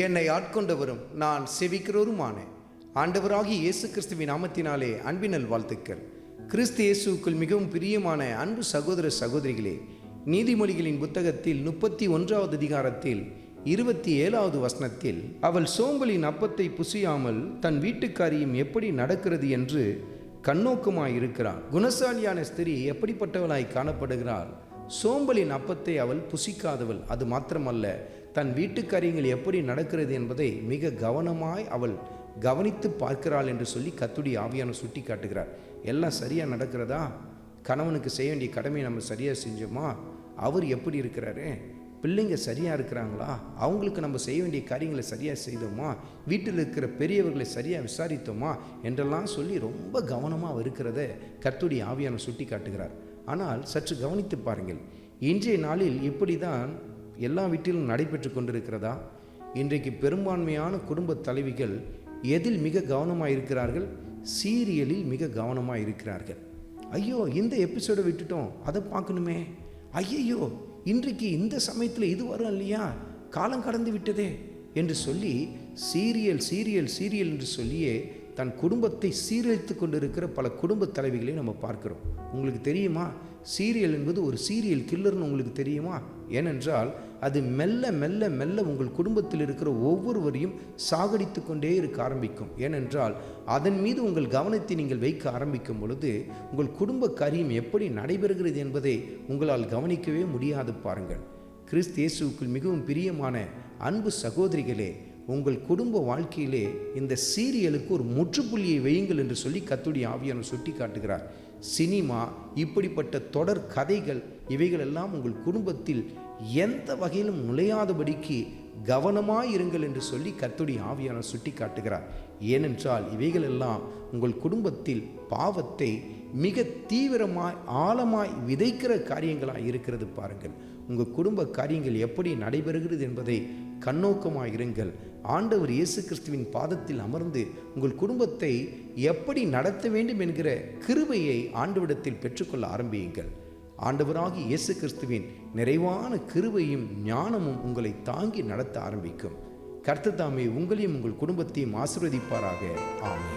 என்னை ஆட்கொண்டவரும் நான் செவிக்கிறவருமான ஆண்டவராகிய இயேசு கிறிஸ்துவின் நாமத்தினாலே அன்பினல் வாழ்த்துக்கள். கிறிஸ்து இயேசுக்குள் மிகவும் பிரியமான அன்பு சகோதர சகோதரிகளே, நீதிமொழிகளின் புத்தகத்தில் 31வது அதிகாரத்தில் 27வது வசனத்தில், அவள் சோம்பலின் அப்பத்தை புசியாமல் தன் வீட்டுக்காரியும் எப்படி நடக்கிறது என்று கண்ணோக்கமாயிருக்கிறாள். குணசாலியான ஸ்திரீ எப்படிப்பட்டவளாய் காணப்படுகிறாள்? சோம்பலின் அப்பத்தை அவள் புசிக்காதவள். அது மாத்திரமல்ல, தன் வீட்டு காரியங்கள் எப்படி நடக்கிறது என்பதை மிக கவனமாய் அவள் கவனித்து பார்க்கிறாள் என்று சொல்லி கர்த்தருடைய ஆவியானவர் சுட்டி காட்டுகிறார். எல்லாம் சரியாக நடக்கிறதா? கணவனுக்கு செய்ய வேண்டிய கடமையை நம்ம சரியாக செஞ்சோமா? அவர் எப்படி இருக்கிறாரு? பிள்ளைங்க சரியாக இருக்கிறாங்களா? அவங்களுக்கு நம்ம செய்ய வேண்டிய காரியங்களை சரியாக செய்தோமா? வீட்டில் இருக்கிற பெரியவர்களை சரியாக விசாரித்தோமா என்றெல்லாம் சொல்லி ரொம்ப கவனமாக இருக்கிறத கர்த்தருடைய ஆவியானவர் சுட்டி காட்டுகிறார். ஆனால் சற்று கவனித்து பாருங்கள், இன்றைய நாளில் இப்படி தான் எல்லா வீட்டிலும் நடைபெற்று கொண்டிருக்கிறதா? இன்றைக்கு பெரும்பான்மையான குடும்ப தலைவிகள் எதில் மிக கவனமாக இருக்கிறார்கள்? சீரியலில் மிக கவனமாக இருக்கிறார்கள். ஐயோ, இந்த எபிசோடை விட்டுட்டோம், அதை பார்க்கணுமே. ஐயையோ, இன்றைக்கு இந்த சமயத்தில் இது வரும் இல்லையா, காலம் கடந்து விட்டதே என்று சொல்லி சீரியல் சீரியல் சீரியல் என்று சொல்லியே தன் குடும்பத்தை சீரழித்து கொண்டிருக்கிற பல குடும்ப தலைவிகளை நம்ம பார்க்கிறோம். உங்களுக்கு தெரியுமா, சீரியல் என்பது ஒரு சீரியல் கில்லர்னு உங்களுக்கு தெரியுமா? ஏனென்றால் அது மெல்ல மெல்ல மெல்ல உங்கள் குடும்பத்தில் இருக்கிற ஒவ்வொருவரையும் சாகடித்து கொண்டே இருக்க ஆரம்பிக்கும். ஏனென்றால் அதன் மீது உங்கள் கவனத்தை நீங்கள் வைக்க ஆரம்பிக்கும் பொழுது உங்கள் குடும்ப காரியம் எப்படி நடைபெறுகிறது என்பதை உங்களால் கவனிக்கவே முடியாது. பாருங்கள், கிறிஸ்து இயேசுவுக்குள் மிகவும் பிரியமான அன்பு சகோதரிகளே, உங்கள் குடும்ப வாழ்க்கையிலே இந்த சீரியலுக்கு ஒரு முற்றுப்புள்ளியை வையுங்கள் என்று சொல்லி கர்த்தருடைய ஆவியானவர் சுட்டி காட்டுகிறார். சினிமா, இப்படிப்பட்ட தொடர் கதைகள், இவைகளெல்லாம் உங்கள் குடும்பத்தில் எந்த வகையிலும் நுழையாதபடிக்கு கவனமாயிருங்கள் என்று சொல்லி கர்த்தருடைய ஆவியானவர் சுட்டி காட்டுகிறார். ஏனென்றால் இவைகளெல்லாம் உங்கள் குடும்பத்தில் பாவத்தை மிக தீவிரமாய் ஆழமாய் விதைக்கிற காரியங்களாக இருக்கிறது. பாருங்கள், உங்கள் குடும்ப காரியங்கள் எப்படி நடைபெறுகிறது என்பதை கண்ணோக்கமாக இருங்கள். ஆண்டவர் இயேசு கிறிஸ்துவின் பாதத்தில் அமர்ந்து உங்கள் குடும்பத்தை எப்படி நடத்த வேண்டும் என்கிற கிருபையை ஆண்டவரிடத்தில் பெற்றுக்கொள்ள ஆரம்பியுங்கள். ஆண்டவராகிய இயேசு கிறிஸ்துவின் நிறைவான கிருபையும் ஞானமும் உங்களை தாங்கி நடத்த ஆரம்பிக்கும். கர்த்தர் தாமே உங்களையும் உங்கள் குடும்பத்தையும் ஆசீர்வதிப்பாராக. ஆமென்.